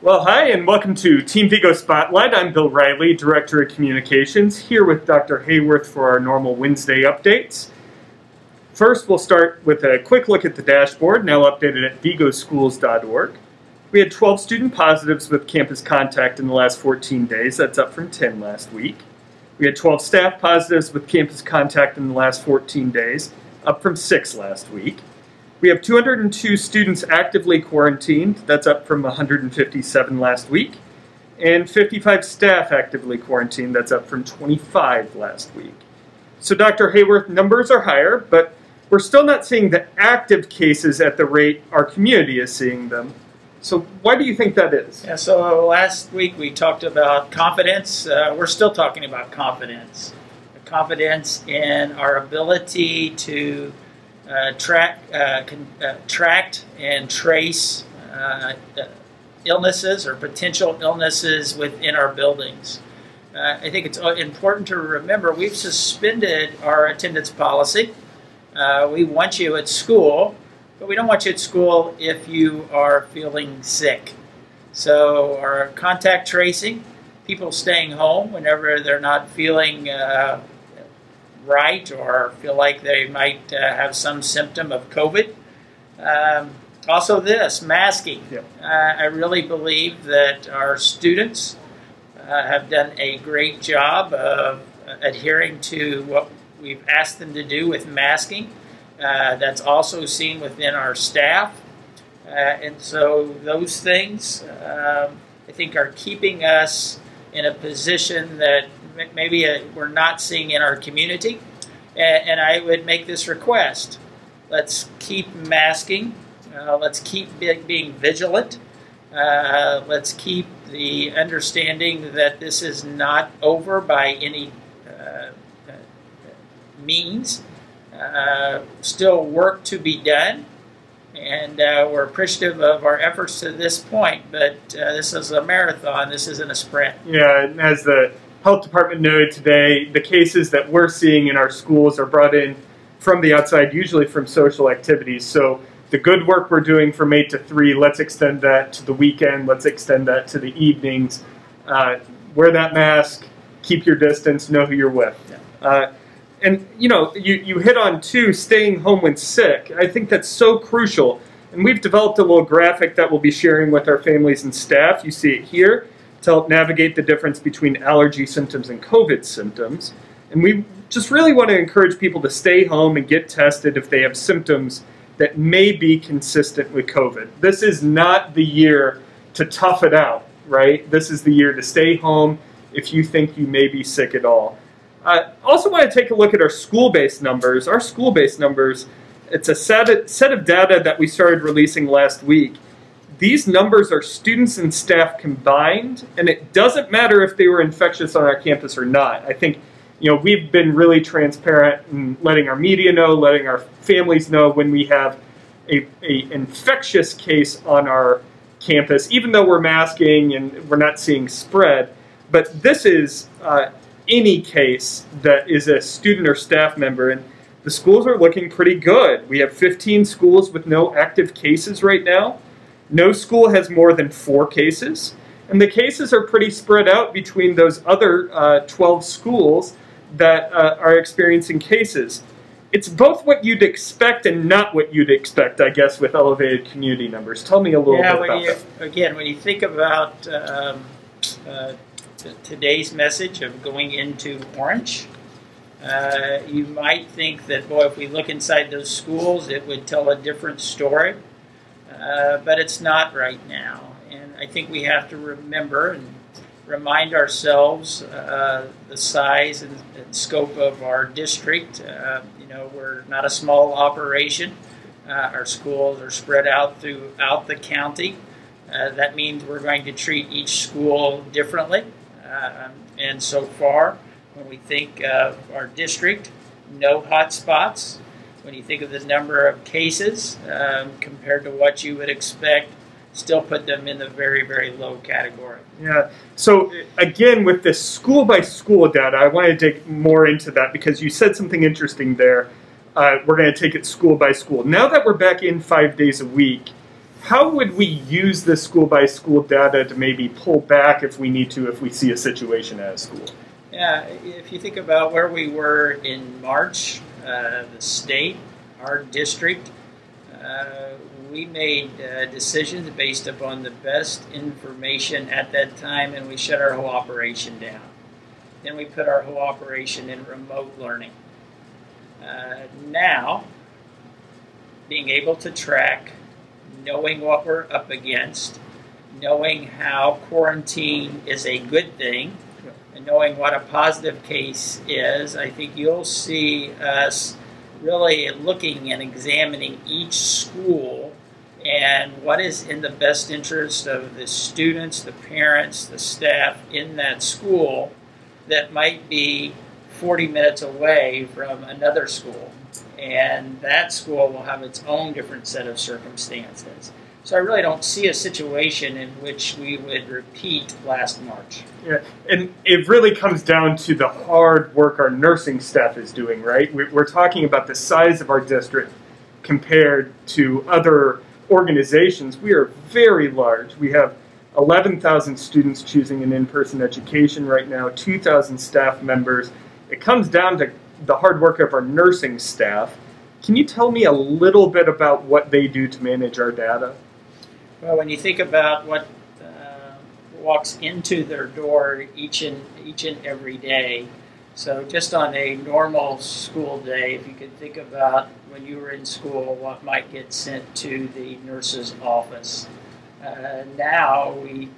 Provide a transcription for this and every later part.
Well, hi, and welcome to Team Vigo Spotlight. I'm Bill Riley, Director of Communications, here with Dr. Hayworth for our normal Wednesday updates. First, we'll start with a quick look at the dashboard, now updated at vigoschools.org. We had 12 student positives with campus contact in the last 14 days. That's up from 10 last week. We had 12 staff positives with campus contact in the last 14 days, up from 6 last week. We have 202 students actively quarantined. That's up from 157 last week. And 55 staff actively quarantined. That's up from 25 last week. So Dr. Hayworth, numbers are higher, but we're still not seeing the active cases at the rate our community is seeing them. So why do you think that is? Yeah, so last week we talked about confidence. We're still talking about confidence. Confidence in our ability to track and trace illnesses or potential illnesses within our buildings. I think it's important to remember we've suspended our attendance policy. We want you at school, but we don't want you at school if you are feeling sick. So our contact tracing, people staying home whenever they're not feeling right or feel like they might have some symptom of COVID. Also this, masking. Yep. I really believe that our students have done a great job of adhering to what we've asked them to do with masking. That's also seen within our staff. And so those things, I think, are keeping us in a position that maybe we're not seeing in our community. And I would make this request. Let's keep masking. Let's keep being vigilant. Let's keep the understanding that this is not over by any means. Still work to be done. And we're appreciative of our efforts to this point, but this is a marathon. This isn't a sprint. Yeah, and as the health department noted today, the cases that we're seeing in our schools are brought in from the outside, usually from social activities. So the good work we're doing from 8 to 3, let's extend that to the weekend. Let's extend that to the evenings. Wear that mask, keep your distance, know who you're with. Yeah. And, you know, you hit on, too, staying home when sick. I think that's so crucial. And we've developed a little graphic that we'll be sharing with our families and staff. You see it here to help navigate the difference between allergy symptoms and COVID symptoms. And we just really want to encourage people to stay home and get tested if they have symptoms that may be consistent with COVID. This is not the year to tough it out, right? This is the year to stay home if you think you may be sick at all. Also want to take a look at our school-based numbers. Our school-based numbers, it's a set of data that we started releasing last week. These numbers are students and staff combined, and it doesn't matter if they were infectious on our campus or not. I think, you know, we've been really transparent in letting our media know, letting our families know when we have an infectious case on our campus, even though we're masking and we're not seeing spread. But this is any case that is a student or staff member, and the schools are looking pretty good. We have 15 schools with no active cases right now. No school has more than 4 cases, and the cases are pretty spread out between those other 12 schools that are experiencing cases. It's both what you'd expect and not what you'd expect, I guess, with elevated community numbers. Tell me a little bit about that. Again, when you think about today's message of going into orange, you might think that, boy, if we look inside those schools, it would tell a different story. But it's not right now. And I think we have to remember and remind ourselves the size and scope of our district. You know, we're not a small operation. Our schools are spread out throughout the county. That means we're going to treat each school differently. And so far, when we think of our district, no hot spots. When you think of the number of cases compared to what you would expect, still put them in the very, very low category. Yeah. So again, with this school-by-school data, I want to dig more into that because you said something interesting there. We're going to take it school by school. Now that we're back in 5 days a week, how would we use this school-by-school data to maybe pull back if we need to, if we see a situation at a school? Yeah, if you think about where we were in March, the state, our district, we made decisions based upon the best information at that time, and we shut our whole operation down. Then we put our whole operation in remote learning. Now, being able to track, knowing what we're up against, knowing how quarantine is a good thing, and knowing what a positive case is, I think you'll see us really looking and examining each school and what is in the best interest of the students, the parents, the staff in that school that might be 40 minutes away from another school. And that school will have its own different set of circumstances. So I really don't see a situation in which we would repeat last March. Yeah, and it really comes down to the hard work our nursing staff is doing, right? We're talking about the size of our district compared to other organizations. We are very large. We have 11,000 students choosing an in-person education right now, 2,000 staff members. It comes down to the hard work of our nursing staff. Can you tell me a little bit about what they do to manage our data? Well, when you think about what walks into their door each and every day, so just on a normal school day, if you could think about when you were in school, what might get sent to the nurse's office. Now we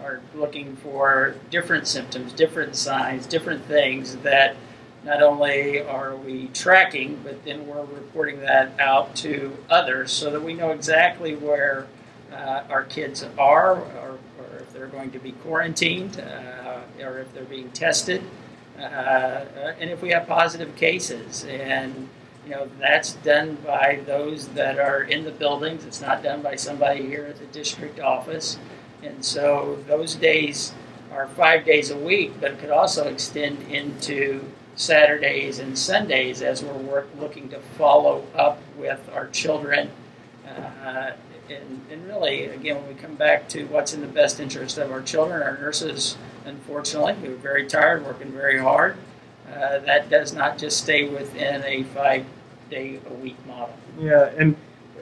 are looking for different symptoms, different signs, different things that not only are we tracking, but then we're reporting that out to others so that we know exactly where our kids are, or if they're going to be quarantined, or if they're being tested, and if we have positive cases. And that's done by those that are in the buildings. It's not done by somebody here at the district office. And so those days are 5 days a week, but it could also extend into Saturdays and Sundays as we're looking to follow up with our children. And really, again, when we come back to what's in the best interest of our children, our nurses, unfortunately, who are very tired, working very hard, that does not just stay within a 5-day-a-week model. Yeah, and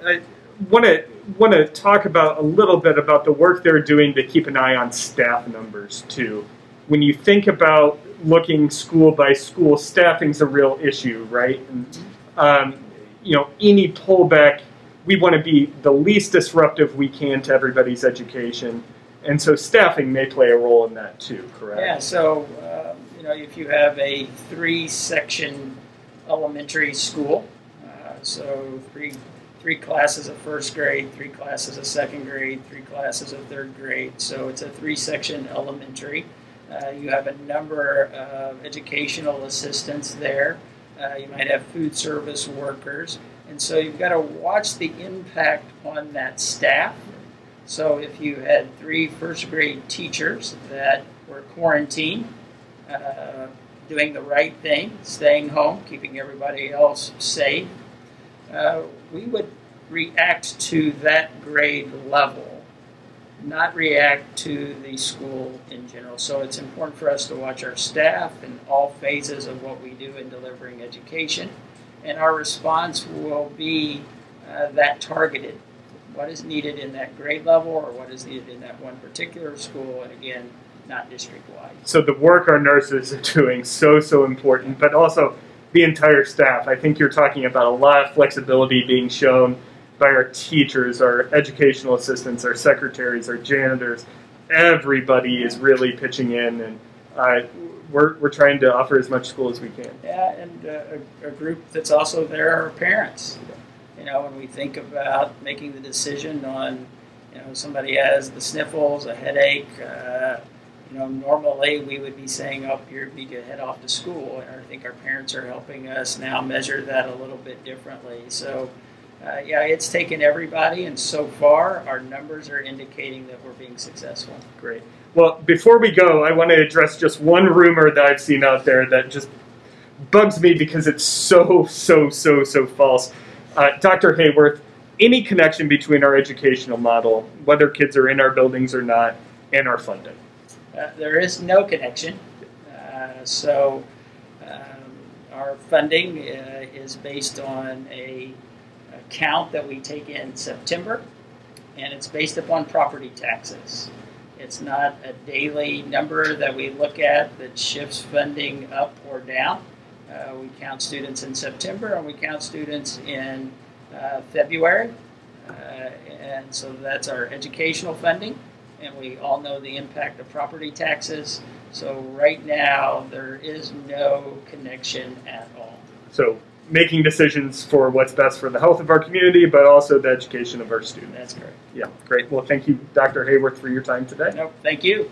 I want to talk about a little bit about the work they're doing to keep an eye on staff numbers too. When you think about looking school by school, staffing's a real issue, right? And, any pullback, we want to be the least disruptive we can to everybody's education. And so staffing may play a role in that too, correct? Yeah, so, if you have a 3-section elementary school, so three classes of first grade, 3 classes of second grade, 3 classes of third grade, so it's a 3-section elementary. You have a number of educational assistants there. You might have food service workers. And so you've got to watch the impact on that staff. So if you had 3 first-grade teachers that were quarantined, doing the right thing, staying home, keeping everybody else safe, we would react to that grade level, not react to the school in general. So it's important for us to watch our staff in all phases of what we do in delivering education. And our response will be that targeted. What is needed in that grade level, or what is needed in that one particular school, and again, not district-wide. So the work our nurses are doing, so important, but also the entire staff. I think you're talking about a lot of flexibility being shown by our teachers, our educational assistants, our secretaries, our janitors. Everybody is really pitching in, and we're trying to offer as much school as we can. Yeah, and a group that's also there are parents. When we think about making the decision on, somebody has the sniffles, a headache, normally we would be saying, oh, you need to head off to school. And I think our parents are helping us now measure that a little bit differently. So, yeah, it's taken everybody, and so far our numbers are indicating that we're being successful. Great. Well, before we go, I want to address just one rumor that I've seen out there that just bugs me because it's so false. Dr. Hayworth, any connection between our educational model, whether kids are in our buildings or not, and our funding? There is no connection. Our funding is based on a count that we take in September, and it's based upon property taxes. It's not a daily number that we look at that shifts funding up or down. We count students in September and we count students in February. And so that's our educational funding. And we all know the impact of property taxes. So right now, there is no connection at all. So making decisions for what's best for the health of our community, but also the education of our students. That's correct. Yeah, great. Well, thank you, Dr. Hayworth, for your time today. Nope, thank you.